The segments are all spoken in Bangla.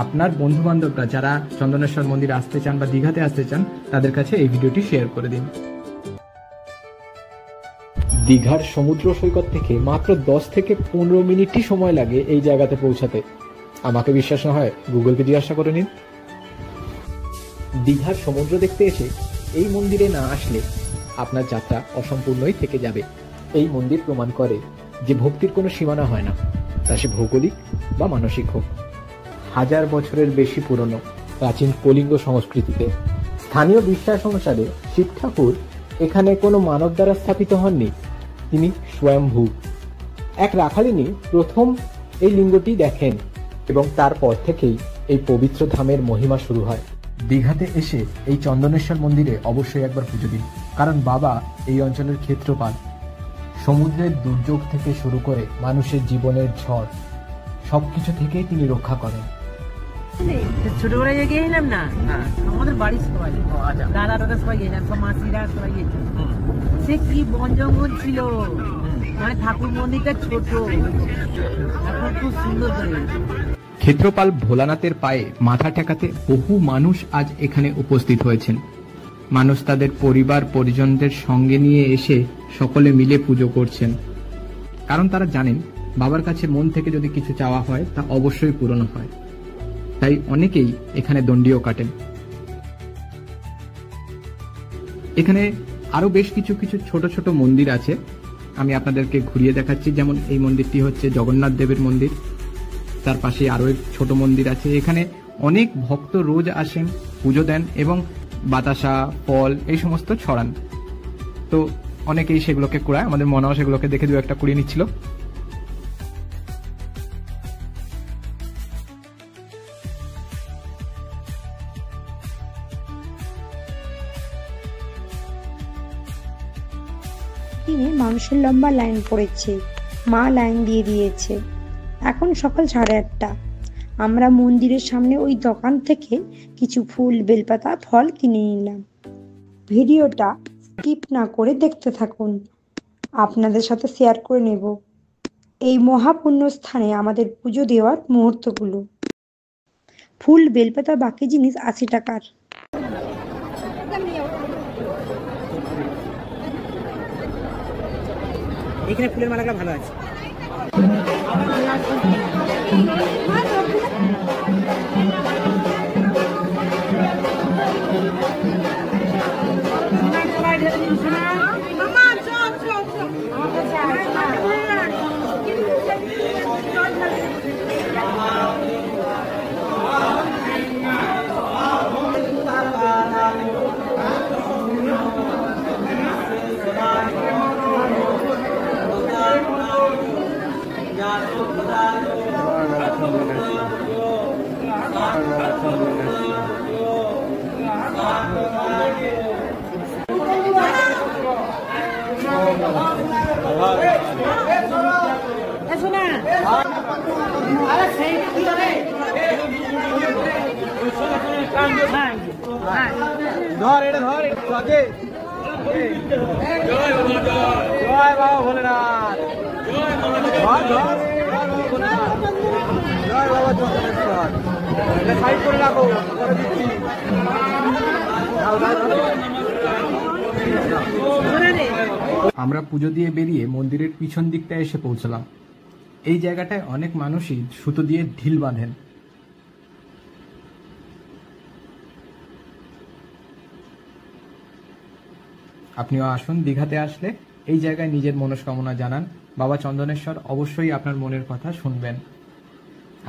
আপনার বন্ধু বান্ধবরা যারা চন্দনেশ্বর মন্দিরে আসতে চান বা দীঘাতে আসতে চান তাদের কাছে এই ভিডিওটি শেয়ার করে দিন। দীঘার সমুদ্র সৈকত থেকে মাত্র 10 থেকে 15 মিনিটই সময় লাগে এই জায়গাতে পৌঁছাতে। আমাকে বিশ্বাস না হয় গুগলকে জিজ্ঞাসা করে নিন। দীঘার সমুদ্র দেখতে এসে এই মন্দিরে না আসলে আপনার যাত্রা অসম্পূর্ণই থেকে যাবে। এই মন্দির প্রমাণ করে যে ভক্তির কোনো সীমানা হয় না, তা সে ভৌগোলিক বা মানসিক হোক। 1000 বছরের বেশি পুরনো প্রাচীন কলিঙ্গ সংস্কৃতিতে স্থানীয় বিশ্বাস অনুসারে শিব ঠাকুর এখানে কোনো মানব দ্বারা স্থাপিত হননি, তিনি স্বয়ম্ভূ। এক রাখালিনী প্রথম এই লিঙ্গটি দেখেন এবং তারপর থেকেই এই পবিত্র ধামের মহিমা শুরু হয়। দীঘাতে এসে এই চন্দনেশ্বর মন্দিরে অবশ্যই একবার পুজো দিন, কারণ বাবা এই অঞ্চলের ক্ষেত্রপাল। সমুদ্রের দুর্যোগ থেকে শুরু করে মানুষের জীবনের ঝড় সবকিছু থেকেই তিনি রক্ষা করেন। ছোটবেলায় গিয়েছিলাম না, আমাদের বাড়ির সবাই দাদারা সবাই গিয়েছিলাম, সব মাসিরা সবাই গিয়েছিল। সে কি বন জঙ্গল ছিল, মানে ঠাকুর মন্দিরটা ছোট, এখন খুব সুন্দর করে। ক্ষেত্রপাল ভোলানাথের পায়ে মাথা ঠেকাতে বহু মানুষ আজ এখানে উপস্থিত হয়েছেন। মানুষ তাদের পরিবার পরিজনদের সঙ্গে নিয়ে এসে সকলে মিলে পুজো করছেন, কারণ তারা জানেন বাবার কাছে মন থেকে যদি কিছু চাওয়া হয় তা অবশ্যই পূরণ হয়। তাই অনেকেই এখানে দণ্ডিও কাটেন। এখানে আরো বেশ কিছু ছোট ছোট মন্দির আছে, আমি আপনাদেরকে ঘুরিয়ে দেখাচ্ছি। যেমন এই মন্দিরটি হচ্ছে জগন্নাথ দেবের মন্দির, তার পাশে আরো এক ছোট মন্দির আছে। এখানে অনেক ভক্ত রোজ আসেন, পুজো দেন এবং বাতাসা ফল এই সমস্ত ছড়ান। তো অনেকেই সেগুলোকে কুড়ায়, আমাদের মনেও সেগুলোকে দেখে দু একটা কুড়িয়ে নিচ্ছিল। মানুষের লম্বা লাইন পড়েছে, মা লাইন দিয়ে দিয়েছে। এখন সকাল 8:30। আমরা মন্দিরের সামনে ওই দোকান থেকে কিছু ফুল, বেলপাতা, ফল কিনে নিলাম। ভিডিওটা স্কিপ না করে দেখতে থাকুন, আপনাদের সাথে শেয়ার করে নেব এই মহাপুণ্য স্থানে আমাদের পুজো দেওয়ার মুহূর্তগুলো। ফুল, বেলপাতা, বাকি জিনিস 80 টাকার। এখানে ফুলের মালাটা ভালো আছে। ধর এটা ধর আগে। জয় বাবা ভোলেনাথ, জয় বাবা চন্দনেশ্বর। সাইড করে রাখো, করে দিচ্ছি। আমরা পুজো দিয়ে বেরিয়ে মন্দিরের পিছন দিকটা এসে পৌঁছলাম। এই জায়গাটায় অনেক মানুষই সুতো দিয়ে ঢিল বাঁধেন। আপনিও আসুন, দীঘাতে আসলে এই জায়গায় নিজের মনস্কামনা জানান, বাবা চন্দনেশ্বর অবশ্যই আপনার মনের কথা শুনবেন।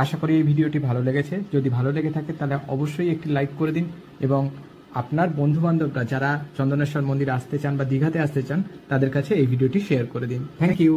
আশা করি এই ভিডিওটি ভালো লেগেছে। যদি ভালো লেগে থাকে তাহলে অবশ্যই একটি লাইক করে দিন এবং আপনার বন্ধু বান্ধবরা যারা চন্দনেশ্বর মন্দিরে আসতে চান বা দীঘাতে আসতে চান তাদের কাছে এই ভিডিওটি শেয়ার করে দিন। Thank you.